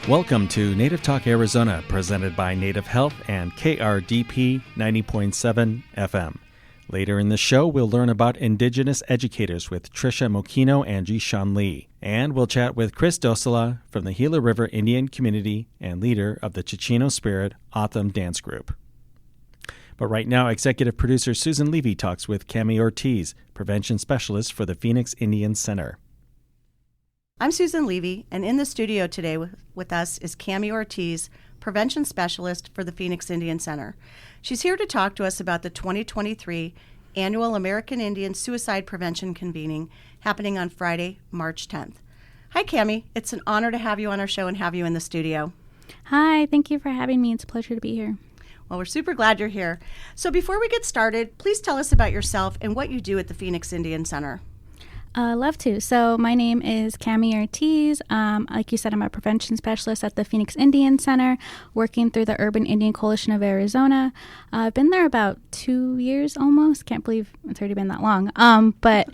Welcome to Native Talk Arizona, presented by Native Health and KRDP 90.7 FM. Later in the show, we'll learn about Indigenous educators with Trisha Moquino and Jishan Lee. And we'll chat with Kris Dosela from the Gila River Indian Community and leader of the Chichino Spirit Autumn Dance Group. But right now, executive producer Susan Levy talks with Cami Ortiz, prevention specialist for the Phoenix Indian Center. I'm Susan Levy, and in the studio today with us is Cami Ortiz, prevention specialist for the Phoenix Indian Center. She's here to talk to us about the 2023 annual American Indian Suicide Prevention Convening happening on Friday, March 10th. Hi, Cami. It's an honor to have you on our show and have you in the studio. Hi, thank you for having me. It's a pleasure to be here. Well, we're super glad you're here. So before we get started, please tell us about yourself and what you do at the Phoenix Indian Center. Love to. So my name is Cami Ortiz. Like you said, I'm a prevention specialist at the Phoenix Indian Center, working through the Urban Indian Coalition of Arizona. I've been there about 2 years almost. Can't believe it's already been that long. But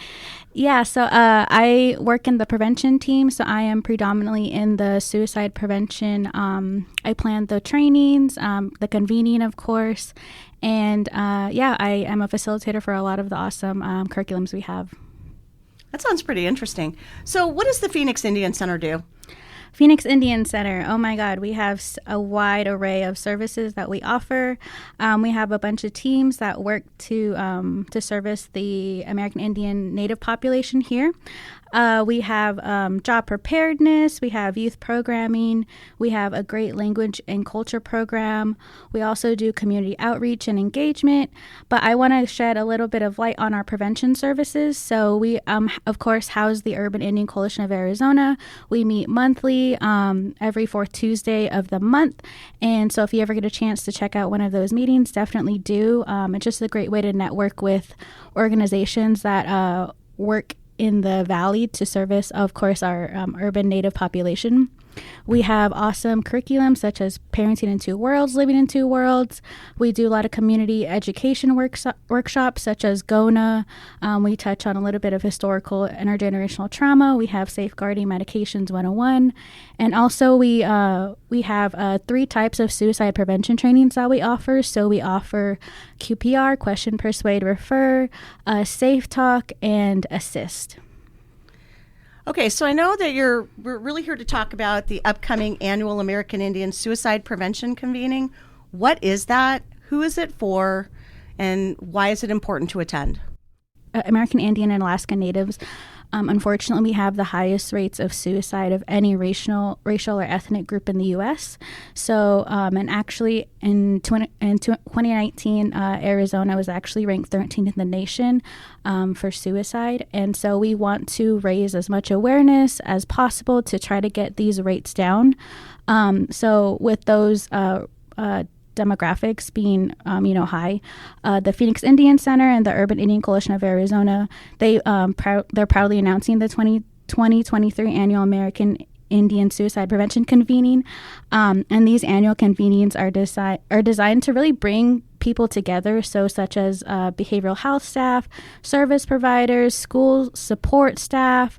yeah, so I work in the prevention team. So I am predominantly in the suicide prevention. I plan the trainings, the convening, of course. And yeah, I am a facilitator for a lot of the awesome curriculums we have. That sounds pretty interesting. So what does the Phoenix Indian Center do? Phoenix Indian Center. Oh my God, we have a wide array of services that we offer. We have a bunch of teams that work to service the American Indian Native population here. We have job preparedness, we have youth programming, we have a great language and culture program. We also do community outreach and engagement, but I want to shed a little bit of light on our prevention services. So we, of course, house the Urban Indian Coalition of Arizona. We meet monthly, every fourth Tuesday of the month. And so if you ever get a chance to check out one of those meetings, definitely do. It's just a great way to network with organizations that work in the valley to service, of course, our urban Native population. We have awesome curriculum such as Parenting in Two Worlds, Living in Two Worlds. We do a lot of community education workshops such as GONA. We touch on a little bit of historical intergenerational trauma. We have Safeguarding Medications 101. And also we have 3 types of suicide prevention trainings that we offer. So we offer QPR, Question, Persuade, Refer, Safe Talk, and Assist. Okay, so I know that we're really here to talk about the upcoming annual American Indian Suicide Prevention Convening. What is that? Who is it for? And why is it important to attend? American Indian and Alaska Natives, unfortunately, we have the highest rates of suicide of any racial or ethnic group in the U.S. So, and actually in 2019, Arizona was actually ranked 13th in the nation for suicide. And so we want to raise as much awareness as possible to try to get these rates down. So with those demographics being, high, the Phoenix Indian Center and the Urban Indian Coalition of Arizona, they're proudly announcing the 2023 annual American Indian Suicide Prevention Convening. And these annual convenings are designed to really bring people together, so such as behavioral health staff, service providers, school support staff,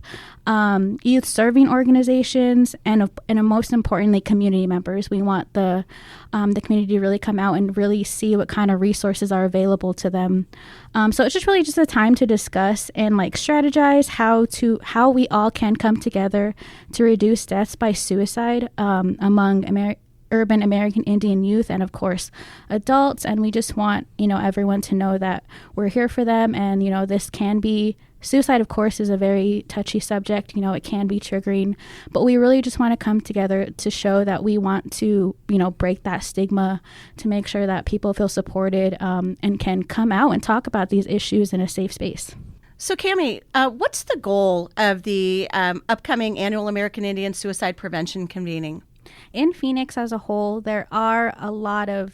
youth serving organizations, and most importantly, community members. We want the community to really come out and really see what kind of resources are available to them. So it's just really just a time to discuss and strategize how we all can come together to reduce deaths by suicide among urban American Indian youth and, of course, adults. And we just want, everyone to know that we're here for them. And, this can be suicide, of course, is a very touchy subject. It can be triggering, but we really just want to come together to show that we want to, break that stigma, to make sure that people feel supported and can come out and talk about these issues in a safe space. So, Cami, what's the goal of the upcoming annual American Indian Suicide Prevention Convening? In Phoenix as a whole, there are a lot of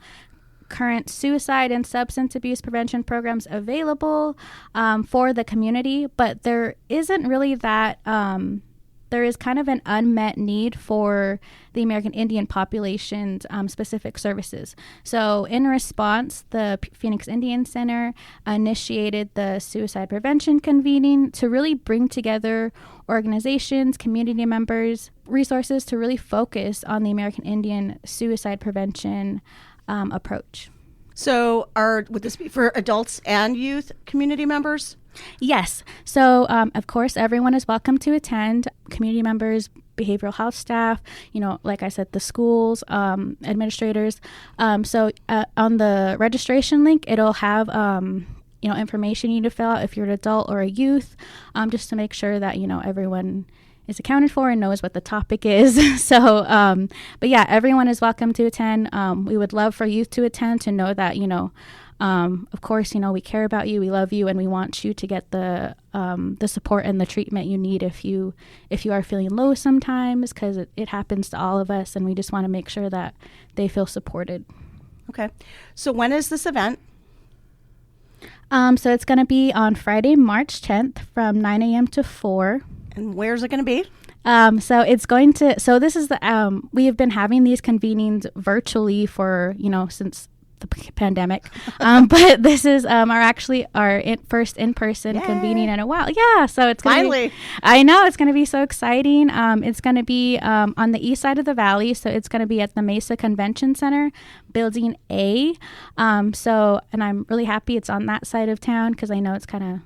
current suicide and substance abuse prevention programs available for the community, but there isn't really that there is kind of an unmet need for the American Indian population's specific services. So in response, the Phoenix Indian Center initiated the suicide prevention convening to really bring together organizations, community members, resources to really focus on the American Indian suicide prevention approach. So would this be for adults and youth community members? Yes. So, of course, everyone is welcome to attend. Community members, behavioral health staff, like I said, the schools, administrators. So on the registration link, it'll have, information you need to fill out if you're an adult or a youth, just to make sure that, everyone is accounted for and knows what the topic is. So, but yeah, everyone is welcome to attend. We would love for youth to attend to know that, of course, we care about you, we love you, and we want you to get the support and the treatment you need if you are feeling low sometimes, because it happens to all of us, and we just want to make sure that they feel supported. Okay. So when is this event? So it's going to be on Friday, March 10th from 9 a.m. to 4. And where's it going to be? So this is we have been having these convenings virtually for, since the pandemic. But this is our first in-person convening in a while. Yeah. So it's going to be, I know it's going to be so exciting. It's going to be on the east side of the valley. So it's going to be at the Mesa Convention Center, Building A. And I'm really happy it's on that side of town, because I know it's kind of,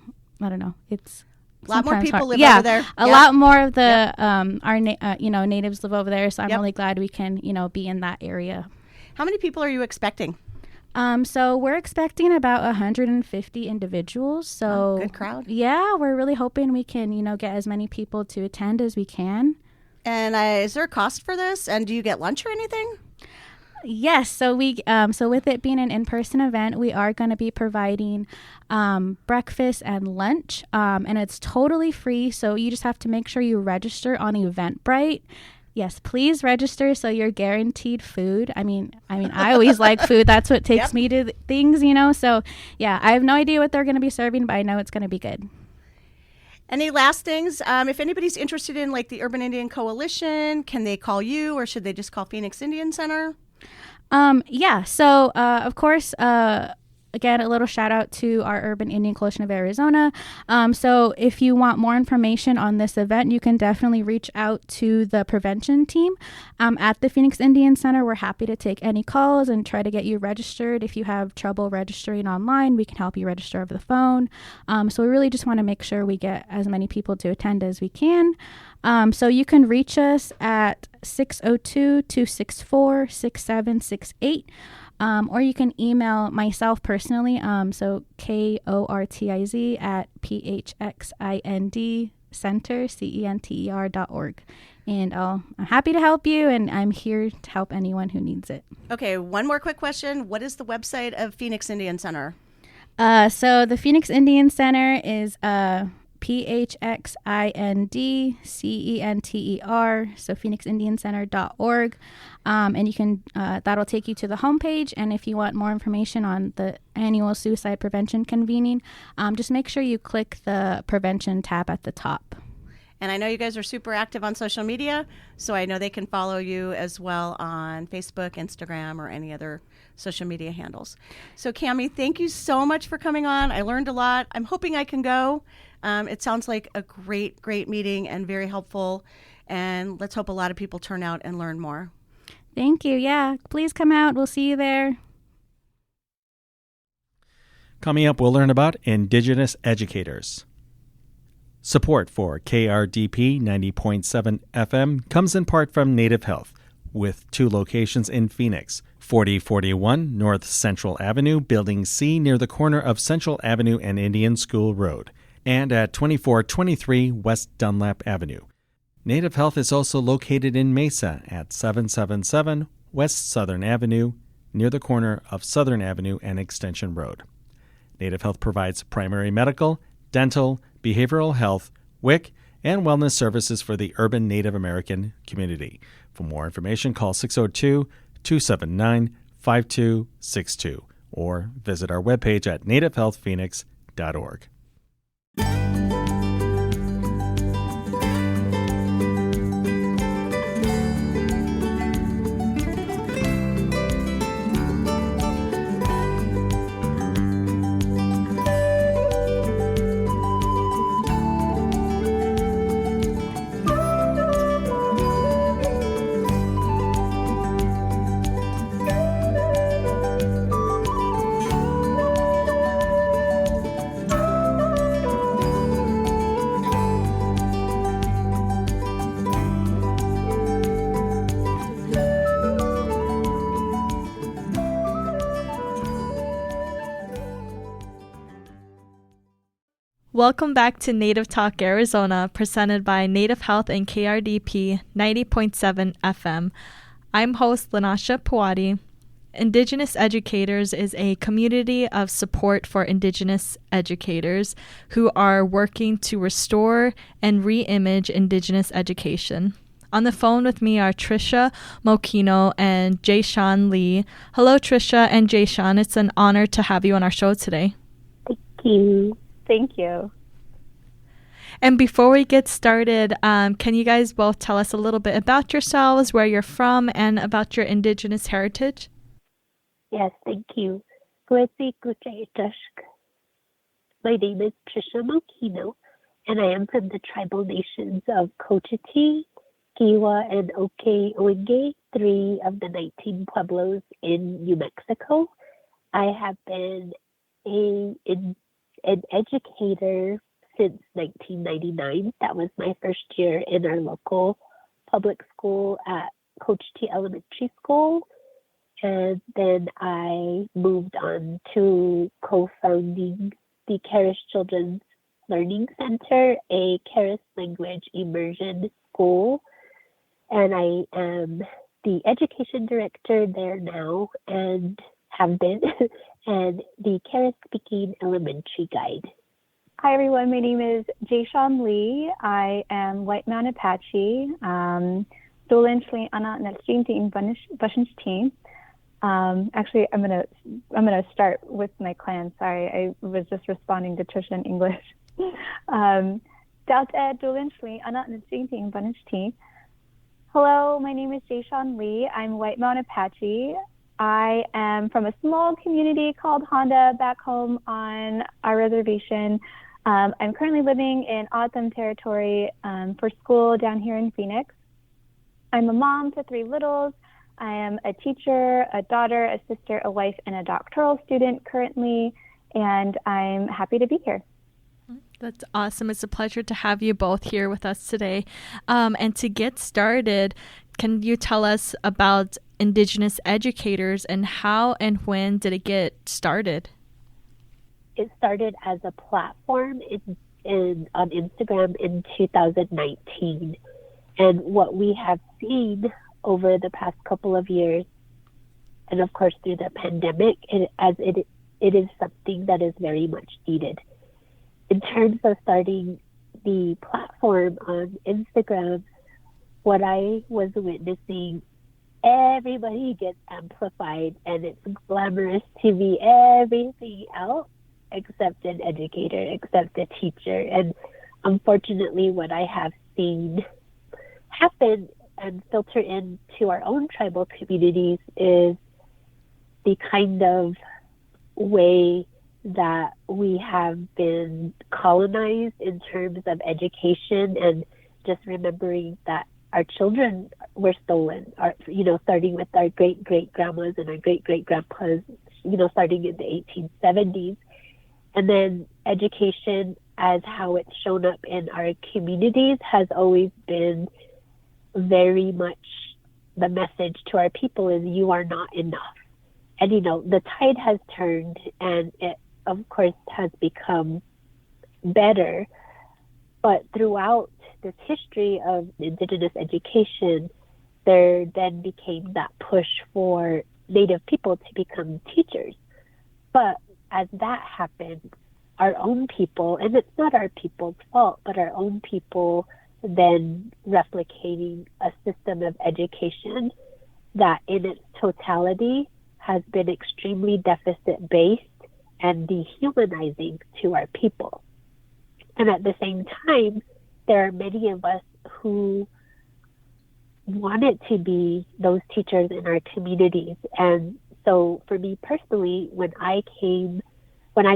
I don't know, it's a lot more people hard. live over there. A lot more of the our natives live over there, so I'm really glad we can be in that area. How many people are you expecting? So we're expecting about 150 individuals. So good crowd. Yeah, we're really hoping we can get as many people to attend as we can. And is there a cost for this? And do you get lunch or anything? Yes. So with it being an in-person event, we are going to be providing breakfast and lunch, and it's totally free. So you just have to make sure you register on Eventbrite. Yes, please register so you're guaranteed food. I mean, I always like food. That's what takes me to things, So yeah, I have no idea what they're going to be serving, but I know it's going to be good. Any last things? If anybody's interested in the Urban Indian Coalition, can they call you, or should they just call Phoenix Indian Center? So, of course, again, a little shout out to our Urban Indian Coalition of Arizona. So if you want more information on this event, you can definitely reach out to the prevention team at the Phoenix Indian Center. We're happy to take any calls and try to get you registered. If you have trouble registering online, we can help you register over the phone. So we really just want to make sure we get as many people to attend as we can. So you can reach us at 602-264-6768. Or you can email myself personally, so KORTIZ at phxindcenter.org. And I'm happy to help you, and I'm here to help anyone who needs it. Okay, one more quick question. What is the website of Phoenix Indian Center? So the Phoenix Indian Center is PHXINDCENTER, so phoenixindiancenter.org. And you can, that'll take you to the homepage. And if you want more information on the annual suicide prevention convening, just make sure you click the prevention tab at the top. And I know you guys are super active on social media, so I know they can follow you as well on Facebook, Instagram, or any other social media handles. So Cami, thank you so much for coming on. I learned a lot. I'm hoping I can go. It sounds like a great, great meeting and very helpful. And let's hope a lot of people turn out and learn more. Thank you. Yeah, please come out. We'll see you there. Coming up, we'll learn about Indigenous educators. Support for KRDP 90.7 FM comes in part from Native Health, with 2 locations in Phoenix, 4041 North Central Avenue, Building C near the corner of Central Avenue and Indian School Road, and at 2423 West Dunlap Avenue. Native Health is also located in Mesa at 777 West Southern Avenue, near the corner of Southern Avenue and Extension Road. Native Health provides primary medical, dental, behavioral health, WIC, and wellness services for the urban Native American community. For more information, call 602-279-5262 or visit our webpage at nativehealthphoenix.org. Welcome back to Native Talk Arizona, presented by Native Health and KRDP 90.7 FM. I'm host Lanasha Pawadi. Indigenous Educators is a community of support for Indigenous educators who are working to restore and re-image Indigenous education. On the phone with me are Trisha Moquino and Jayshawn Lee. Hello, Trisha and Jayshawn. It's an honor to have you on our show today. Thank you. Thank you. And before we get started, can you guys both tell us a little bit about yourselves, where you're from, and about your Indigenous heritage? Yes, thank you. My name is Trisha Moquino, and I am from the tribal nations of Cochiti, Kiowa, and Oke-Oinge, 3 of the 19 pueblos in New Mexico. I have been an educator since 1999. That was my first year in our local public school at Cochiti Elementary School. And then I moved on to co-founding the Kris Children's Learning Center, a Kris language immersion school. And I am the education director there now and have been, and the Kris speaking elementary guide. Hi, everyone. My name is Jayshawn Lee. I am White Mountain Apache. Dolan Ana Nasrinti Bashinti. Actually, I'm gonna start with my clan. Sorry, I was just responding to Trisha in English. Hello, my name is Jayshawn Lee. I'm White Mountain Apache. I am from a small community called Honda back home on our reservation. I'm currently living in O'odham territory for school down here in Phoenix. I'm a mom to 3 littles. I am a teacher, a daughter, a sister, a wife, and a doctoral student currently, and I'm happy to be here. That's awesome. It's a pleasure to have you both here with us today. And to get started, can you tell us about Indigenous educators and how and when did it get started? It started as a platform on Instagram in 2019. And what we have seen over the past couple of years, and of course through the pandemic, it is something that is very much needed. In terms of starting the platform on Instagram, what I was witnessing, everybody gets amplified and it's glamorous to be everything else except an educator, except a teacher. And unfortunately, what I have seen happen and filter into our own tribal communities is the kind of way that we have been colonized in terms of education, and just remembering that our children were stolen, starting with our great-great-grandmas and our great-great-grandpas, starting in the 1870s. And then education, as how it's shown up in our communities, has always been very much the message to our people is you are not enough. And, the tide has turned, and it, of course, has become better. But throughout this history of Indigenous education, there then became that push for Native people to become teachers. But as that happened, our own people, and it's not our people's fault, but our own people then replicating a system of education that in its totality has been extremely deficit-based and dehumanizing to our people. And at the same time, there are many of us who wanted to be those teachers in our communities. And so for me personally, when I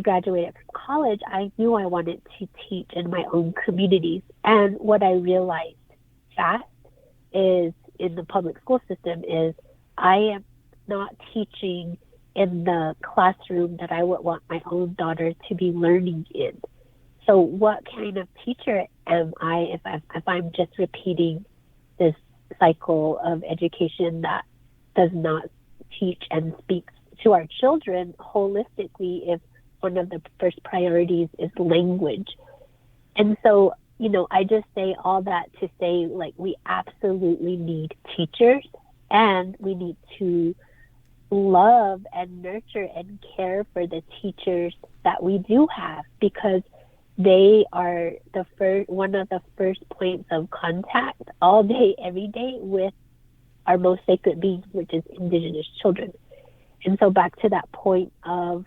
graduated from college, I knew I wanted to teach in my own communities. And what I realized fast is in the public school system is I am not teaching in the classroom that I would want my own daughter to be learning in. So what kind of teacher am I if I'm just repeating this cycle of education that does not teach and speak to our children holistically if one of the first priorities is language? And so, I just say all that to say, like, we absolutely need teachers, and we need to love and nurture and care for the teachers that we do have, because they are one of the first points of contact all day, every day with our most sacred beings, which is Indigenous children. And so back to that point of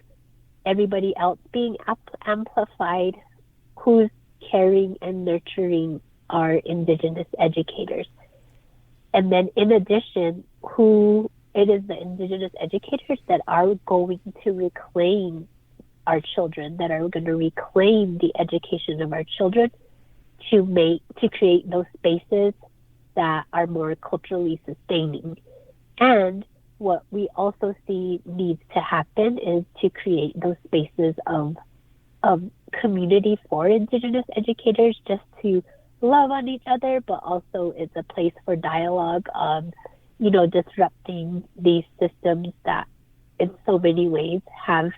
everybody else being amplified, who's caring and nurturing our Indigenous educators. And then in addition, it is the Indigenous educators that are going to reclaim our children, that are going to reclaim the education of our children to create those spaces that are more culturally sustaining. And what we also see needs to happen is to create those spaces of community for Indigenous educators, just to love on each other, but also it's a place for dialogue on, disrupting these systems that in so many ways have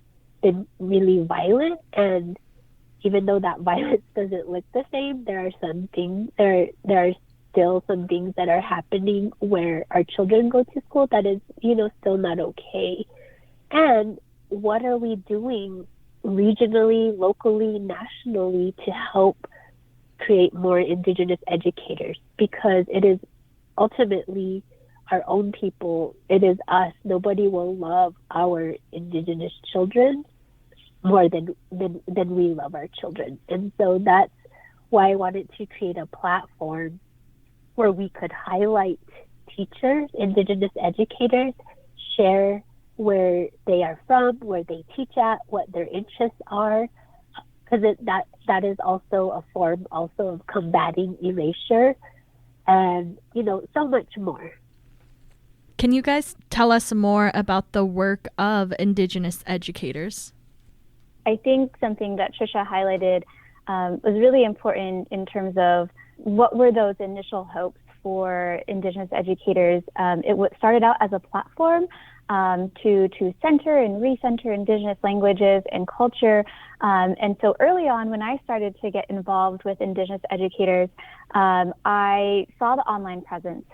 been really violent. And even though that violence doesn't look the same, there are some things, there are still some things that are happening where our children go to school that is, still not okay. And what are we doing regionally, locally, nationally to help create more Indigenous educators? Because it is ultimately our own people. It is us. Nobody will love our Indigenous children more than we love our children. And so that's why I wanted to create a platform where we could highlight teachers, Indigenous educators, share where they are from, where they teach at, what their interests are, because that is also a form also of combating erasure, and so much more. Can you guys tell us more about the work of Indigenous educators? I think something that Trisha highlighted was really important in terms of what were those initial hopes for Indigenous educators. It started out as a platform to center and recenter Indigenous languages and culture. And so early on, when I started to get involved with Indigenous educators, I saw the online presence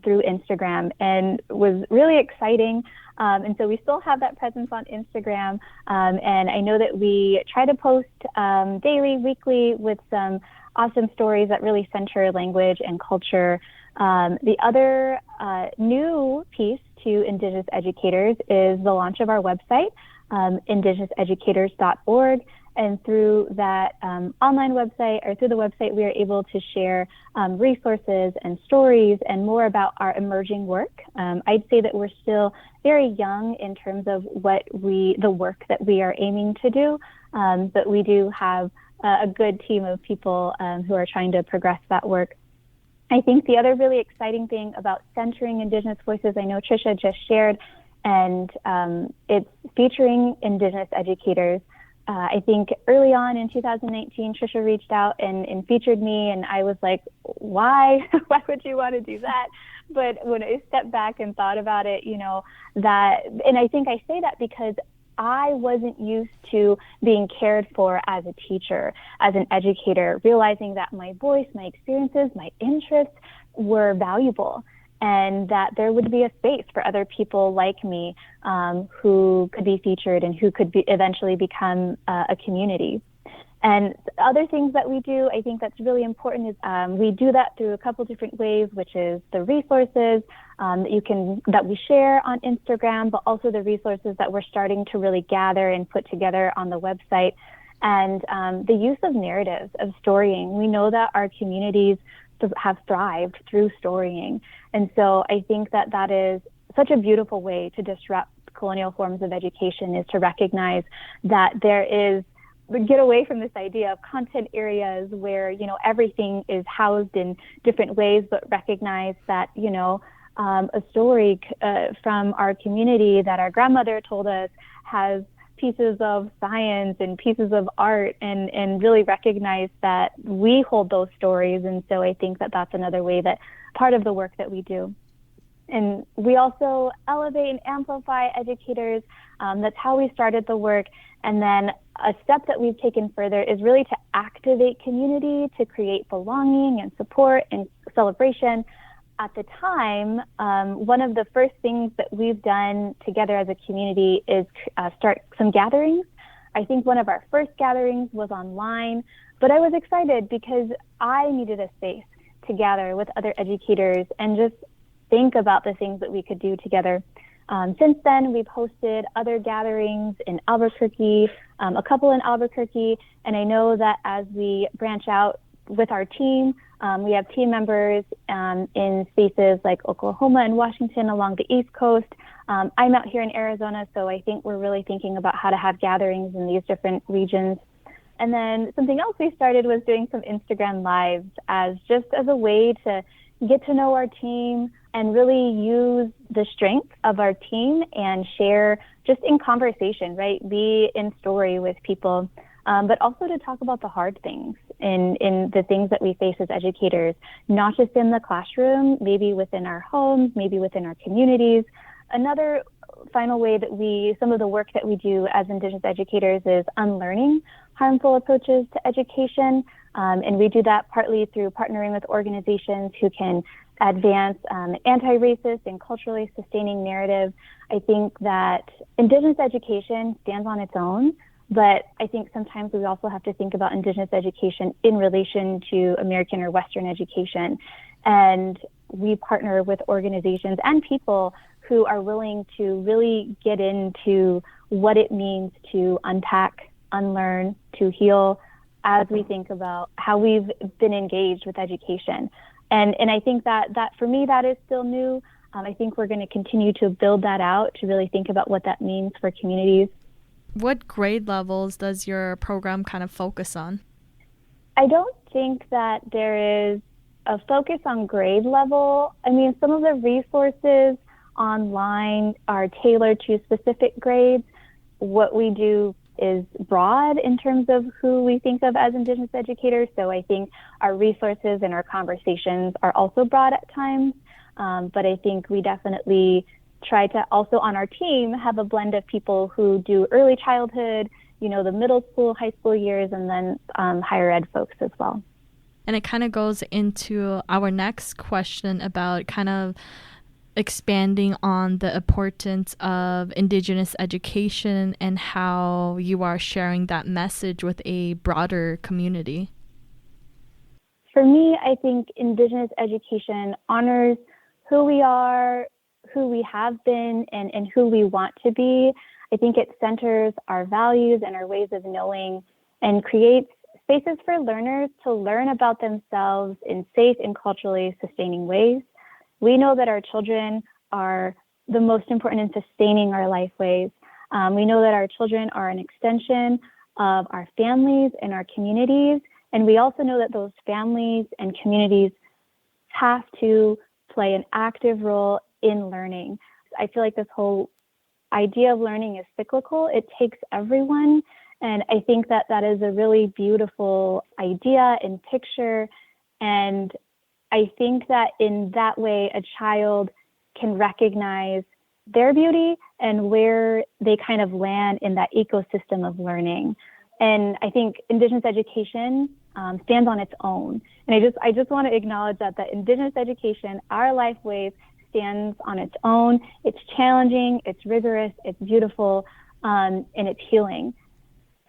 through Instagram, and was really exciting. And so we still have that presence on Instagram. And I know that we try to post daily, weekly, with some awesome stories that really center language and culture. The other new piece to Indigenous educators is the launch of our website, indigenouseducators.org. And through that online website, or through the website, we are able to share resources and stories and more about our emerging work. I'd say that we're still very young in terms of the work that we are aiming to do, but we do have a good team of people who are trying to progress that work. I think the other really exciting thing about centering Indigenous voices, I know Trisha just shared, and it's featuring Indigenous educators. I think early on in 2019, Trisha reached out and featured me, and I was like, why? Why would you want to do that? But when I stepped back and thought about it, and I think I say that because I wasn't used to being cared for as a teacher, as an educator, realizing that my voice, my experiences, my interests were valuable, and that there would be a space for other people like me who could be featured and who could eventually become a community. And other things that we do, I think that's really important, is we do that through a couple different ways, which is the resources that we share on Instagram, but also the resources that we're starting to really gather and put together on the website, and the use of narratives, of storying. We know that our communities have thrived through storying. And so I think that is such a beautiful way to disrupt colonial forms of education, is to recognize that get away from this idea of content areas where, everything is housed in different ways, but recognize that, a story from our community that our grandmother told us has pieces of science and pieces of art, and really recognize that we hold those stories. And so I think that that's another way, that part of the work that we do. And we also elevate and amplify educators. That's how we started the work. And then a step that we've taken further is really to activate community, to create belonging and support and celebration. At the time, one of the first things that we've done together as a community is start some gatherings. I think one of our first gatherings was online, but I was excited because I needed a space to gather with other educators and just think about the things that we could do together. Since then, we've hosted other gatherings in Albuquerque, a couple in Albuquerque, and I know that as we branch out with our team, we have team members in spaces like Oklahoma and Washington along the East Coast. I'm out here in Arizona, so I think we're really thinking about how to have gatherings in these different regions. And then something else we started was doing some Instagram lives as a way to get to know our team and really use the strength of our team and share just in conversation, right? Be in story with people, but also to talk about the hard things in the things that we face as educators, not just in the classroom, maybe within our homes, maybe within our communities. Another final way that some of the work that we do as Indigenous educators is unlearning harmful approaches to education. And we do that partly through partnering with organizations who can advance anti-racist and culturally sustaining narrative. I think that Indigenous education stands on its own, but I think sometimes we also have to think about Indigenous education in relation to American or Western education. And we partner with organizations and people who are willing to really get into what it means to unpack, unlearn, to heal as we think about how we've been engaged with education. And I think that for me, that is still new. I think we're going to continue to build that out to really think about what that means for communities. What grade levels does your program kind of focus on? I don't think that there is a focus on grade level. I mean, some of the resources online are tailored to specific grades. What we do is broad in terms of who we think of as Indigenous educators. So I think our resources and our conversations are also broad at times. But I think we definitely try to also on our team have a blend of people who do early childhood, the middle school, high school years, and then higher ed folks as well. And it kind of goes into our next question about kind of expanding on the importance of Indigenous education and how you are sharing that message with a broader community. For me, I think Indigenous education honors who we are, who we have been, and who we want to be. I think it centers our values and our ways of knowing and creates spaces for learners to learn about themselves in safe and culturally sustaining ways. We know that our children are the most important in sustaining our life ways. We know that our children are an extension of our families and our communities. And we also know that those families and communities have to play an active role in learning. I feel like this whole idea of learning is cyclical. It takes everyone. And I think that that is a really beautiful idea and picture. And I think that in that way, a child can recognize their beauty and where they kind of land in that ecosystem of learning. And I think Indigenous education stands on its own. And I just want to acknowledge that Indigenous education, our life ways, stands on its own. It's challenging, it's rigorous, it's beautiful, and it's healing.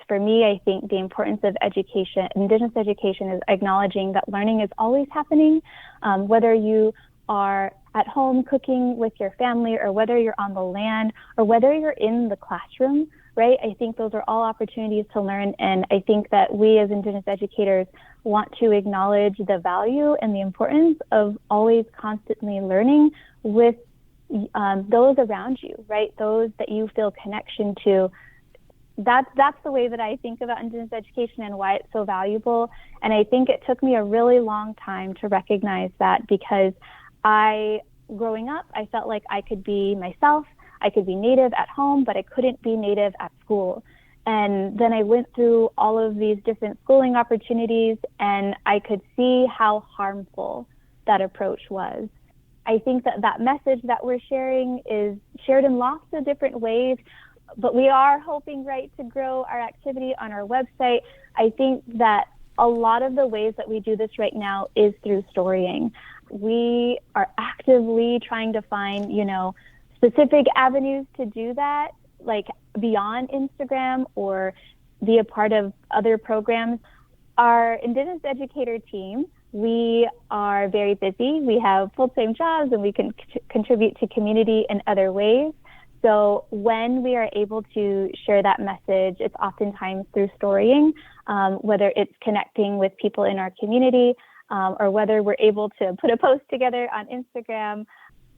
For me, I think the importance of education, Indigenous education, is acknowledging that learning is always happening, whether you are at home cooking with your family or whether you're on the land or whether you're in the classroom, right? I think those are all opportunities to learn. And I think that we as Indigenous educators want to acknowledge the value and the importance of always constantly learning with those around you, right? Those that you feel connection to. That's the way that I think about Indigenous education and why it's so valuable. And I think it took me a really long time to recognize that, because growing up, I felt like I could be myself. I could be Native at home, but I couldn't be Native at school. And then I went through all of these different schooling opportunities, and I could see how harmful that approach was. I think that message that we're sharing is shared in lots of different ways, but we are hoping, right, to grow our activity on our website. I think that a lot of the ways that we do this right now is through storying. We are actively trying to find, specific avenues to do that, like beyond Instagram or be a part of other programs. Our Indigenous educator team, we are very busy. We have full-time jobs and we can contribute to community in other ways. So when we are able to share that message, it's oftentimes through storying, whether it's connecting with people in our community or whether we're able to put a post together on Instagram,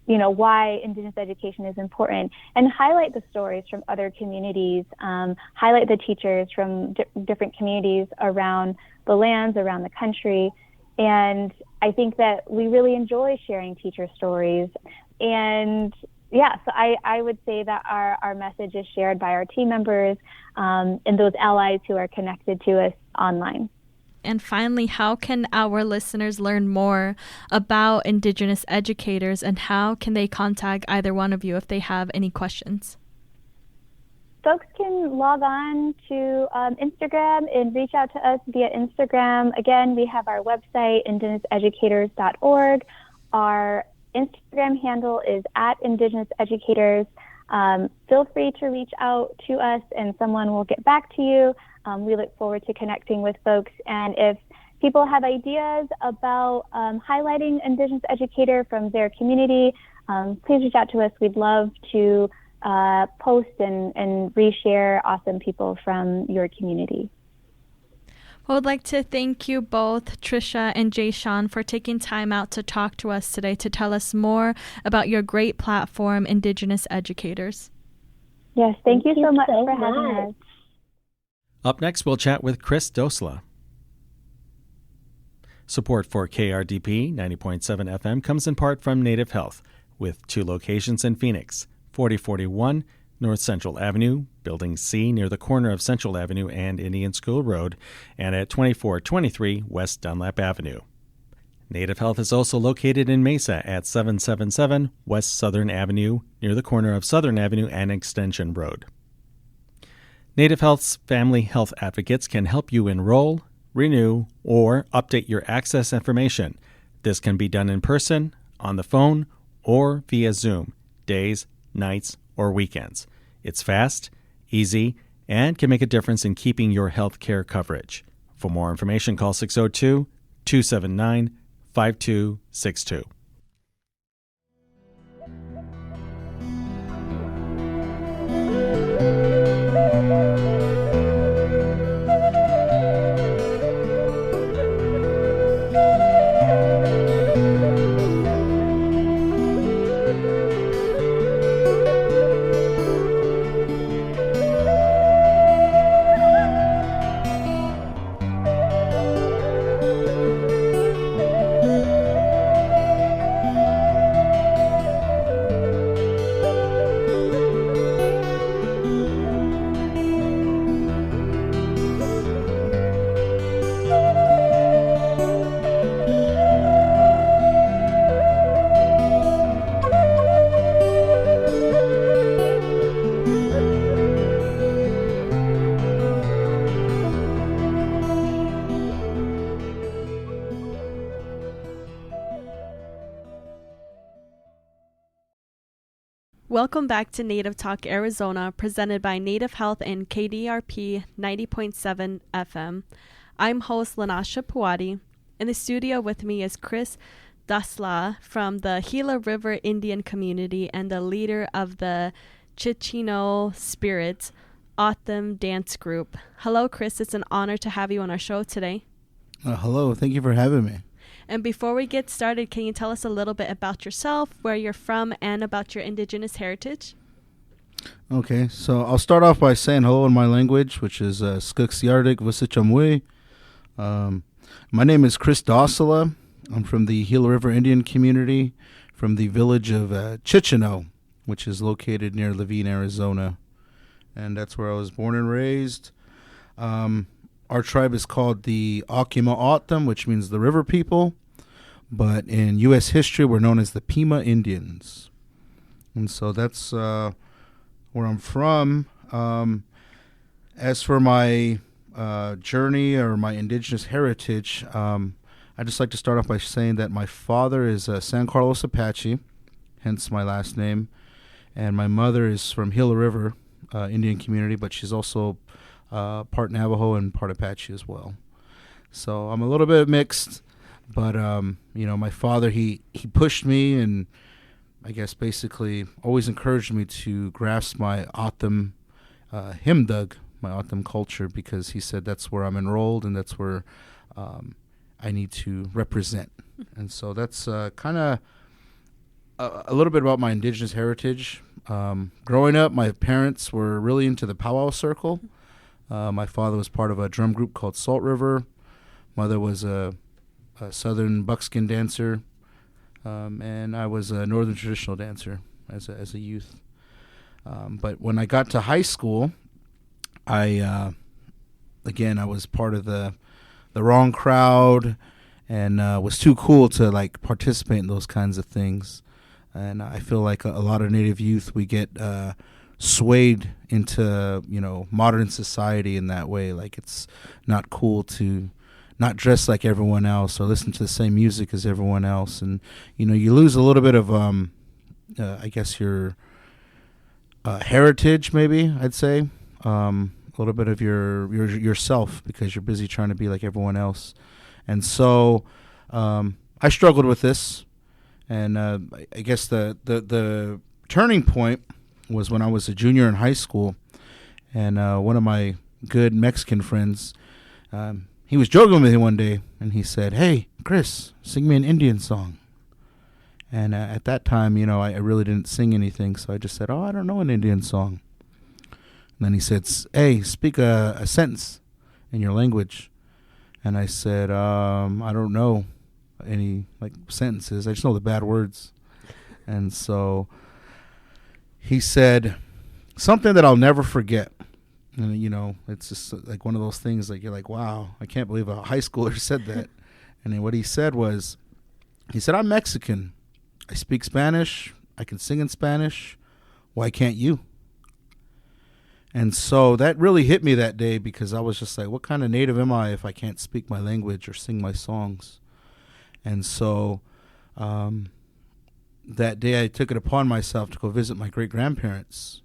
why Indigenous education is important, and highlight the stories from other communities, highlight the teachers from different communities around the lands, around the country. And I think that we really enjoy sharing teacher stories. And yeah, so I would say that our message is shared by our team members and those allies who are connected to us online. And finally, how can our listeners learn more about Indigenous educators, and how can they contact either one of you if they have any questions? Folks can log on to Instagram and reach out to us via Instagram. Again, we have our website, indigenouseducators.org. Our Instagram handle is @IndigenousEducators. Feel free to reach out to us and someone will get back to you. We look forward to connecting with folks. And if people have ideas about highlighting Indigenous educator from their community, please reach out to us. We'd love to post and reshare awesome people from your community. Well, I'd like to thank you both, Trisha and Jayshawn, for taking time out to talk to us today to tell us more about your great platform, Indigenous Educators. Yes, thank you so much for having us. Up next, we'll chat with Kris Dosela. Support for KRDP 90.7 FM comes in part from Native Health, with 2 locations in Phoenix, 4041 North Central Avenue, Building C near the corner of Central Avenue and Indian School Road, and at 2423 West Dunlap Avenue. Native Health is also located in Mesa at 777 West Southern Avenue, near the corner of Southern Avenue and Extension Road. Native Health's family health advocates can help you enroll, renew, or update your access information. This can be done in person, on the phone, or via Zoom, days, nights, or weekends. It's fast, easy, and can make a difference in keeping your health care coverage. For more information, call 602-279-5262. Welcome back to Native Talk Arizona, presented by Native Health and KDRP 90.7 FM. I'm host Lanasha Puwadi. In the studio with me is Kris Dosela from the Gila River Indian community and the leader of the Chichino Spirits Autumn Dance Group. Hello, Kris. It's an honor to have you on our show today. Hello. Thank you for having me. And before we get started, can you tell us a little bit about yourself, where you're from, and about your Indigenous heritage? Okay, so I'll start off by saying hello in my language, which is Skuksiardik Visichamwe. My name is Kris Dosela. I'm from the Gila River Indian community, from the village of Chichino, which is located near Levine, Arizona. And that's where I was born and raised. Our tribe is called the Akima Autumn, which means the river people. But in U.S. history, we're known as the Pima Indians. And so that's where I'm from. As for my journey or my indigenous heritage, I'd just like to start off by saying that my father is a San Carlos Apache, hence my last name, and my mother is from Gila River Indian community, but she's also part Navajo and part Apache as well. So I'm a little bit mixed, but my father, he pushed me and I guess basically always encouraged me to grasp my O'odham Himdug, my O'odham culture, because he said that's where I'm enrolled and that's where I need to represent. And so that's kind of a little bit about my indigenous heritage. Growing up, my parents were really into the powwow circle. My father was part of a drum group called Salt River. Mother was a southern buckskin dancer, and I was a northern traditional dancer as a youth. But when I got to high school, I was part of the wrong crowd and was too cool to like participate in those kinds of things. And I feel like a lot of Native youth, we get swayed into modern society in that way. Like it's not cool to not dress like everyone else or listen to the same music as everyone else, and you lose a little bit of I guess your heritage, maybe I'd say, a little bit of yourself because you're busy trying to be like everyone else. And so I struggled with this, and I guess the turning point was when I was a junior in high school, and one of my good Mexican friends, he was joking with me one day, and he said, "Hey, Kris, sing me an Indian song." And at that time, I really didn't sing anything, so I just said, "Oh, I don't know an Indian song." And then he said, "Hey, speak a sentence in your language." And I said, "I don't know any sentences. I just know the bad words." And so he said something that I'll never forget. And, it's just like one of those things like you're like, wow, I can't believe a high schooler said that. And then what he said was, "I'm Mexican. I speak Spanish. I can sing in Spanish. Why can't you?" And so that really hit me that day, because I was just like, what kind of Native am I if I can't speak my language or sing my songs? And so that day I took it upon myself to go visit my great-grandparents.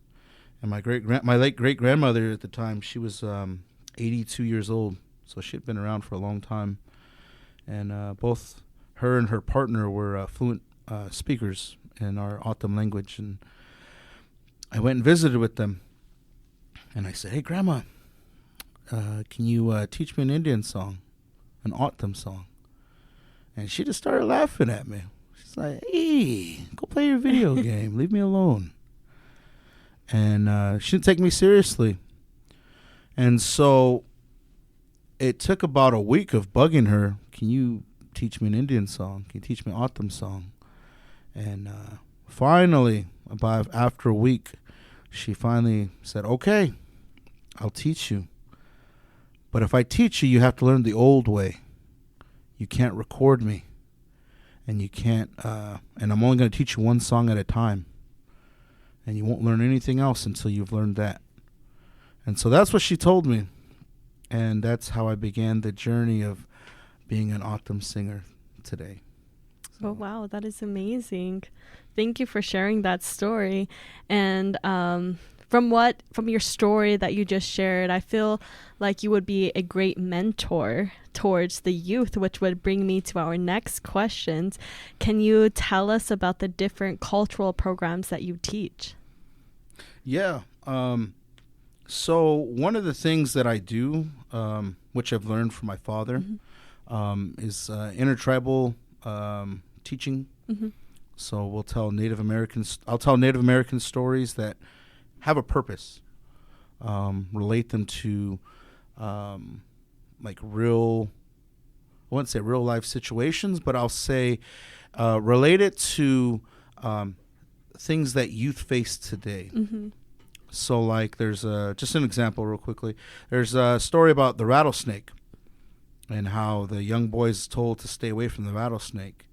And my late great-grandmother at the time, she was 82 years old, so she had been around for a long time. And both her and her partner were fluent speakers in our O'odham language. And I went and visited with them. And I said, "Hey, Grandma, can you teach me an Indian song, an O'odham song?" And she just started laughing at me. She's like, "Hey, go play your video game. Leave me alone." And she didn't take me seriously. And so it took about a week of bugging her. "Can you teach me an Indian song? Can you teach me an O'odham song?" And finally, after a week, she finally said, "Okay, I'll teach you. But if I teach you, you have to learn the old way. You can't record me. And you can't, and I'm only going to teach you one song at a time. And you won't learn anything else until you've learned that." And so that's what she told me. And that's how I began the journey of being an O'odham singer today. So. Oh, wow. That is amazing. Thank you for sharing that story. And from your story that you just shared, I feel like you would be a great mentor towards the youth, which would bring me to our next questions. Can you tell us about the different cultural programs that you teach? Yeah. So one of the things that I do, which I've learned from my father, is intertribal teaching. Mm-hmm. So I'll tell Native American stories that have a purpose, relate them to real, I wouldn't say real life situations, but I'll say relate it to things that youth face today. Mm-hmm. So there's just an example real quickly. There's a story about the rattlesnake and how the young boy is told to stay away from the rattlesnake.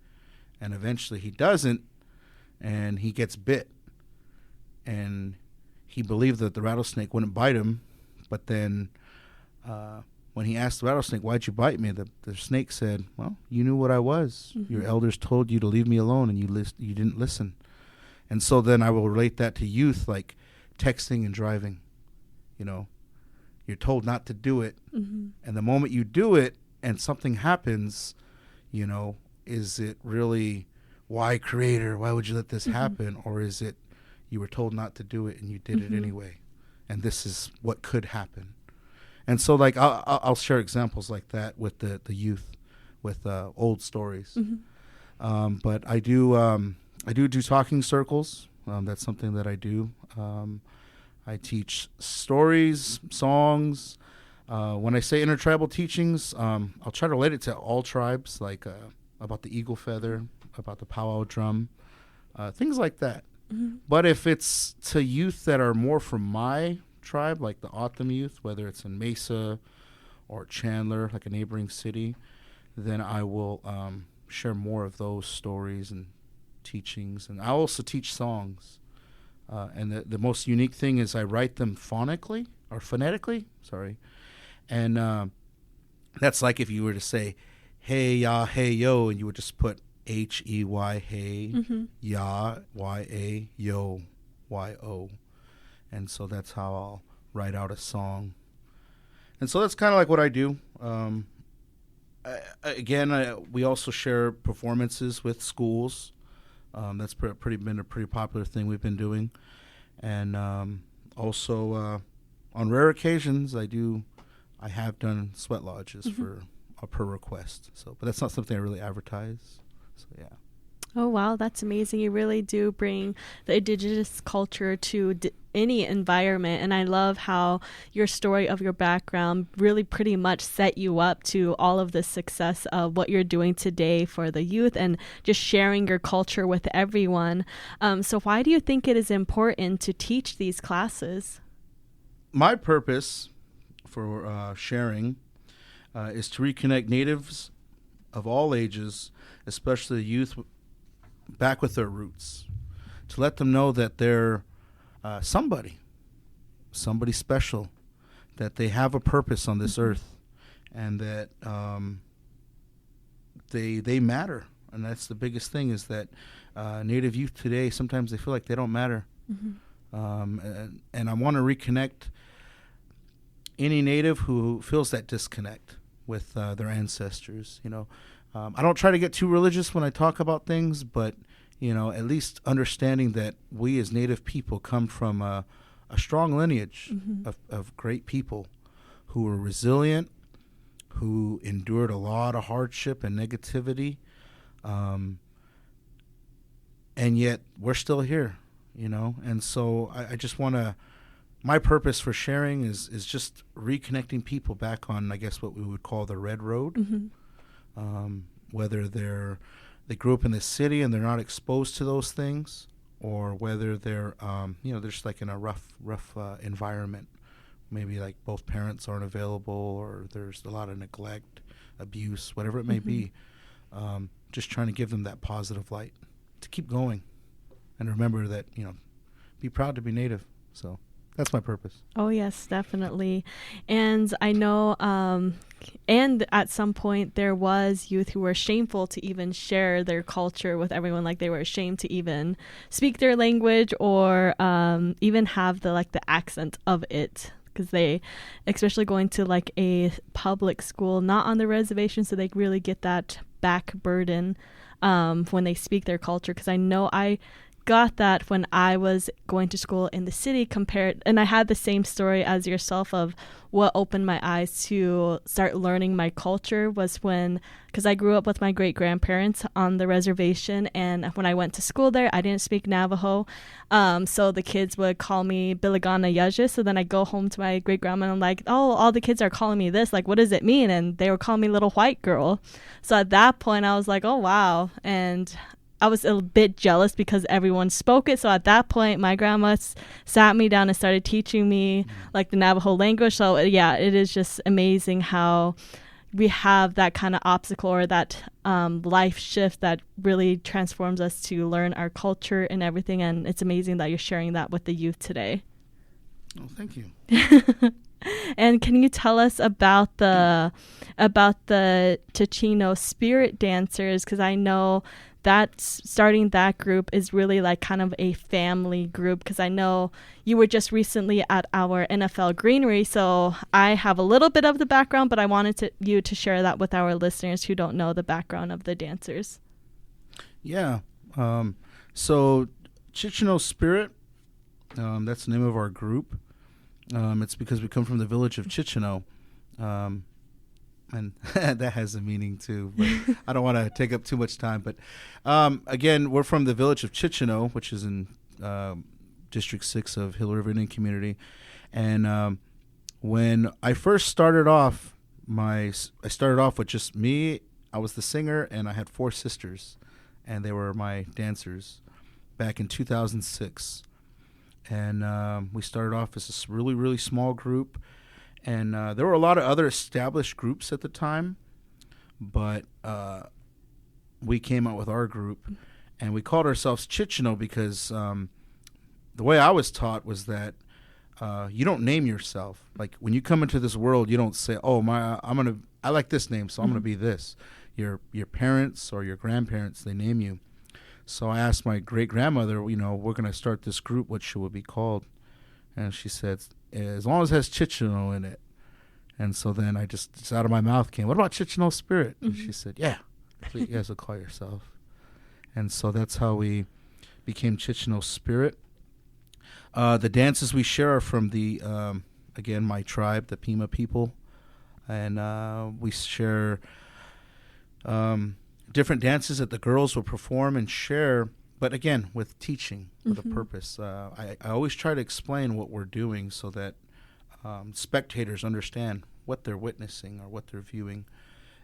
And eventually he doesn't, and he gets bit. And he believed that the rattlesnake wouldn't bite him, but then when he asked the rattlesnake, "Why'd you bite me?" the snake said, "Well, you knew what I was. Your elders told you to leave me alone, and you didn't listen." And so then I will relate that to youth, like texting and driving. You're told not to do it, and the moment you do it and something happens, is it really, why, Creator, why would you let this happen? Or is it you were told not to do it and you did it anyway, and this is what could happen? And so, like, I'll share examples like that with the youth, with old stories. But I do talking circles. That's something that I do. I teach stories, songs. When I say intertribal teachings, I'll try to relate it to all tribes, like about the eagle feather, about the powwow drum, things like that. But if it's to youth that are more from my tribe, like the O'odham youth, whether it's in Mesa or Chandler, like a neighboring city, then I will share more of those stories and teachings. And I also teach songs. And the most unique thing is I write them phonetically. And that's like if you were to say, hey, ya, hey, yo, and you would just put H-E-Y, hey, ya, Y-A, yo, Y-O. And so that's how I'll write out a song. And so that's kind of like what I do. We also share performances with schools. That's been a pretty popular thing we've been doing. And also on rare occasions, I have done sweat lodges for per request. So, but that's not something I really advertise. So, yeah. Oh, wow. That's amazing. You really do bring the Indigenous culture to any environment. And I love how your story of your background really pretty much set you up to all of the success of what you're doing today for the youth and just sharing your culture with everyone. So why do you think it is important to teach these classes? My purpose for sharing is to reconnect natives of all ages, especially the youth, back with their roots, to let them know that they're somebody special, that they have a purpose on this earth, and that they matter. And that's the biggest thing, is that Native youth today, sometimes they feel like they don't matter. And I want to reconnect any Native who feels that disconnect with their ancestors. I don't try to get too religious when I talk about things, but, at least understanding that we as Native people come from a strong lineage of great people who were resilient, who endured a lot of hardship and negativity, and yet we're still here, And so I just want to, my purpose for sharing is just reconnecting people back on, I guess, what we would call the red road. Whether they grew up in the city and they're not exposed to those things, or whether they're they're just like in a rough environment. Maybe like both parents aren't available, or there's a lot of neglect, abuse, whatever it may be. Just trying to give them that positive light to keep going, and remember that be proud to be Native. So that's my purpose. Oh, yes, definitely. And I know, and at some point there was youth who were shameful to even share their culture with everyone. Like they were ashamed to even speak their language, or even have the accent of it. Because they, especially going to like a public school, not on the reservation, so they really get that back burden when they speak their culture. Because I know I got that when I was going to school in the city and I had the same story as yourself of what opened my eyes to start learning my culture was because I grew up with my great grandparents on the reservation, and when I went to school there, I didn't speak Navajo, so the kids would call me Biligana Yaja. So then I go home to my great grandma and I'm like, oh, all the kids are calling me this, like what does it mean? And they were calling me little white girl. So at that point I was like, oh wow. And I was a bit jealous because everyone spoke it. So at that point, my grandma sat me down and started teaching me like the Navajo language. So yeah, it is just amazing how we have that kind of obstacle or that life shift that really transforms us to learn our culture and everything. And it's amazing that you're sharing that with the youth today. Oh, thank you. And can you tell us about the Ticino spirit dancers? Because I know that starting that group is really like kind of a family group, because I know you were just recently at our NFL Greenery, so I have a little bit of the background, but I wanted you to share that with our listeners who don't know the background of the dancers. Yeah. So Ticino Spirit, that's the name of our group. It's because we come from the village of Ticino. And that has a meaning too, but I don't want to take up too much time. But again, we're from the village of Ticino, which is in District 6 of Hill River Indian Community. And when I first started off, I started off with just me. I was the singer, and I had 4 sisters, and they were my dancers back in 2006. And we started off as this really, really small group. And there were a lot of other established groups at the time, but we came out with our group, and we called ourselves Ticino because the way I was taught was that you don't name yourself. Like when you come into this world, you don't say, "Oh, I like this name, so I'm gonna be this." Your parents or your grandparents, they name you. So I asked my great grandmother, we're gonna start this group. What should it be called? And she said, as long as it has Ticino in it. And so then I just out of my mouth came, what about Ticino Spirit? Mm-hmm. And she said, yeah, that's what you guys will call yourself. And so that's how we became Ticino Spirit. The dances we share are from the, again, my tribe, the Pima people. And we share different dances that the girls will perform and share, but again, with teaching, with a purpose. I always try to explain what we're doing so that spectators understand what they're witnessing or what they're viewing.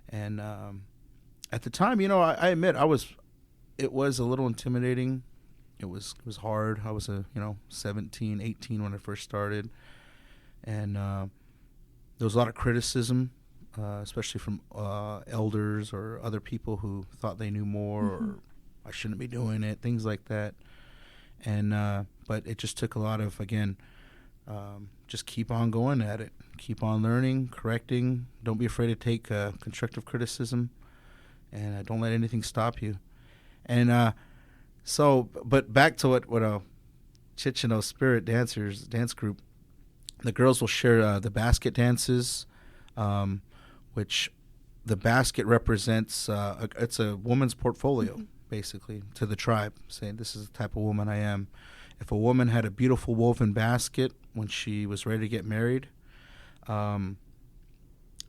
And at the time, I admit it was a little intimidating. It was hard. I was 17, 18 when I first started. And there was a lot of criticism, especially from elders or other people who thought they knew more or I shouldn't be doing it, things like that. And but it just took a lot of, again, just keep on going at it. Keep on learning, correcting. Don't be afraid to take constructive criticism. And don't let anything stop you. And but back to what Ticino Spirit Dancers dance group, the girls will share the basket dances, which the basket represents, it's a woman's portfolio, basically, to the tribe, saying this is the type of woman I am. If a woman had a beautiful woven basket when she was ready to get married, and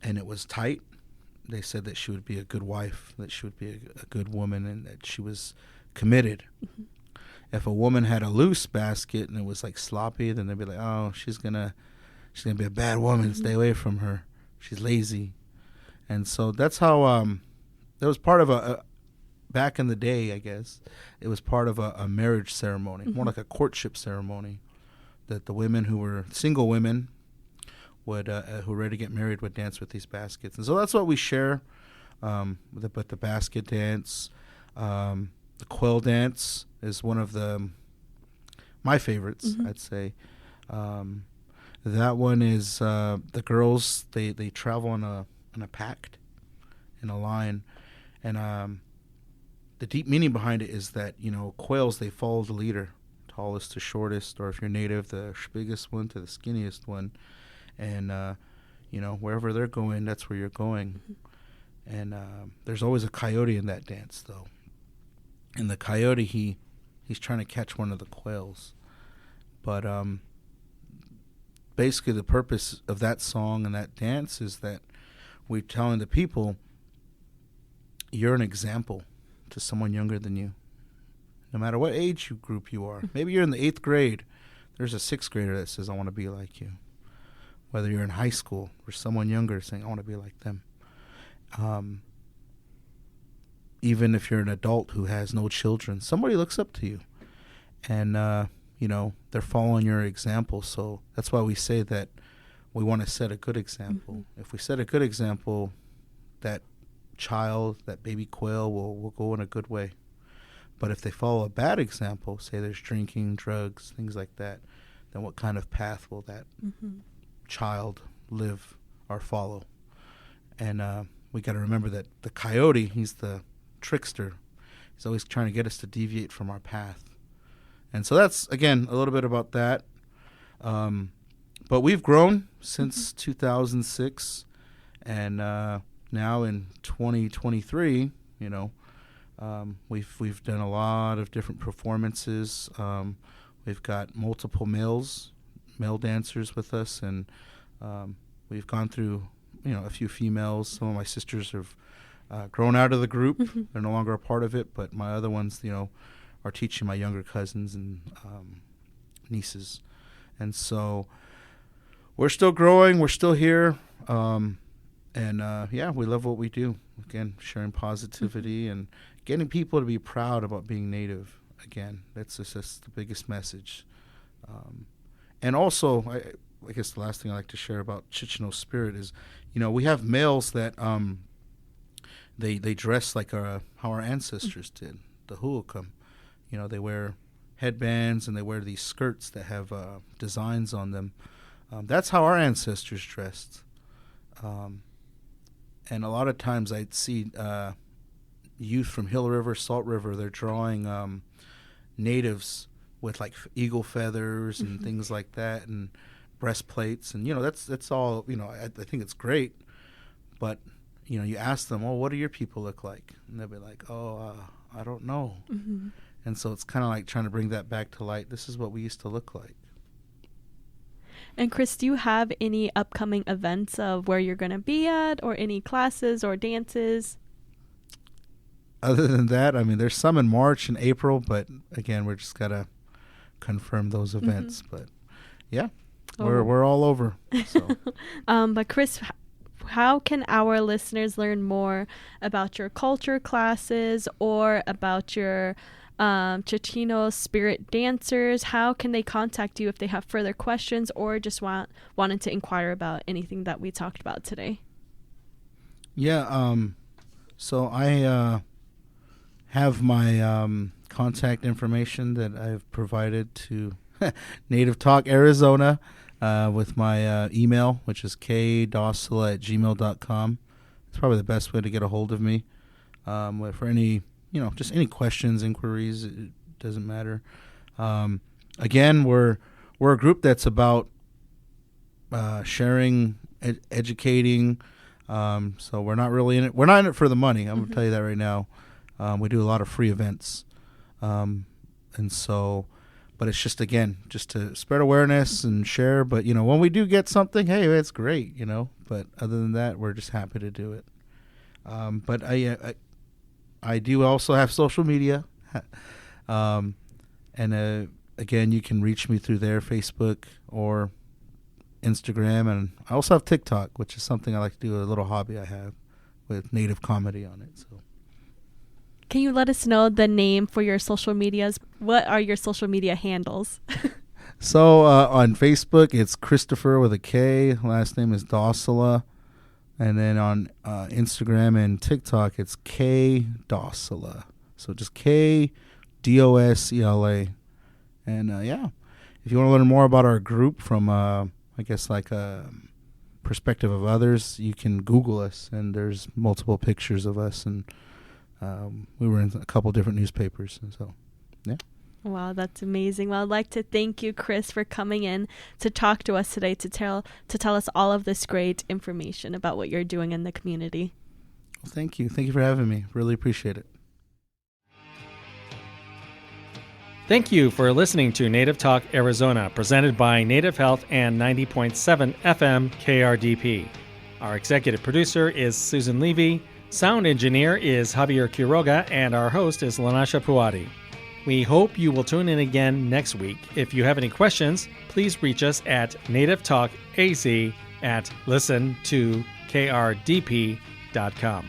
it was tight, they said that she would be a good wife, that she would be a good woman, and that she was committed. If a woman had a loose basket and it was like sloppy, then they'd be like, oh, she's gonna be a bad woman. Stay away from her. She's lazy. And so that's how that was part of a back in the day, I guess, it was part of a marriage ceremony, more like a courtship ceremony, that the women who were single women would who were ready to get married would dance with these baskets. And so that's what we share, but the basket dance, the quill dance is one of my favorites, I'd say. That one is the girls, they travel in a pact, in a line, and the deep meaning behind it is that, quails, they follow the leader, tallest to shortest, or if you're native, the biggest one to the skinniest one. And, wherever they're going, that's where you're going. And there's always a coyote in that dance, though. And the coyote, he's trying to catch one of the quails. But basically the purpose of that song and that dance is that we're telling the people, you're an example to someone younger than you, no matter what age group you are. Maybe you're in the 8th grade. There's a 6th grader that says, I want to be like you. Whether you're in high school or someone younger saying, I want to be like them. Even if you're an adult who has no children, somebody looks up to you. And, they're following your example. So that's why we say that we want to set a good example. If we set a good example, that child, that baby quail will go in a good way. But if they follow a bad example, say there's drinking, drugs, things like that, then what kind of path will that child live or follow? And we got to remember that the coyote, he's the trickster. He's always trying to get us to deviate from our path. And so that's, again, a little bit about that. But we've grown since 2006, and now in 2023, we've done a lot of different performances. We've got multiple male dancers with us, and we've gone through, a few females. Some of my sisters have grown out of the group. They're no longer a part of it, but my other ones, are teaching my younger cousins and nieces. And so we're still growing. We're still here. We love what we do. Again, sharing positivity and getting people to be proud about being Native. Again, that's the biggest message. And also, I guess the last thing I like to share about Chichino spirit is, we have males that they dress like how our ancestors did, the Huakam. They wear headbands and they wear these skirts that have designs on them. That's how our ancestors dressed. And a lot of times I'd see youth from Hill River, Salt River, they're drawing natives with like eagle feathers and things like that, and breastplates, and that's all. I think it's great, but you ask them, what do your people look like? And they'll be like, I don't know. And so it's kind of like trying to bring that back to light. This is what we used to look like. And Kris, do you have any upcoming events of where you're going to be at, or any classes or dances? Other than that, there's some in March and April, but again, we're just got to confirm those events. But yeah, we're all over. So. But Kris, how can our listeners learn more about your culture classes or about your Chichino spirit dancers? How can they contact you if they have further questions or just wanted to inquire about anything that we talked about today? Yeah, so I have my contact information that I've provided to Native Talk Arizona with my email, which is kdosela@gmail.com. It's probably the best way to get a hold of me for any just any questions, inquiries. It doesn't matter. Again, we're a group that's about sharing, educating. So we're not really in it. We're not in it for the money. I'm going to tell you that right now. We do a lot of free events. And so, but it's just to spread awareness and share. But, when we do get something, hey, it's great, But other than that, we're just happy to do it. But I do also have social media. And again, you can reach me through there, Facebook or Instagram. And I also have TikTok, which is something I like to do, a little hobby I have with Native comedy on it. So, can you let us know the name for your social medias? What are your social media handles? So on Facebook, it's Christopher with a K. Last name is Dosela. And then on Instagram and TikTok, it's K Dosela. So just K Dosela. And if you want to learn more about our group from, a perspective of others, you can Google us, and there's multiple pictures of us, and we were in a couple different newspapers, and so, yeah. Wow, that's amazing. Well, I'd like to thank you, Kris, for coming in to talk to us today, to tell us all of this great information about what you're doing in the community. Well, thank you. Thank you for having me. Really appreciate it. Thank you for listening to Native Talk Arizona, presented by Native Health and 90.7 FM KRDP. Our executive producer is Susan Levy, sound engineer is Javier Quiroga, and our host is Lanasha Puadi. We hope you will tune in again next week. If you have any questions, please reach us at nativetalkaz@listen2krdp.com.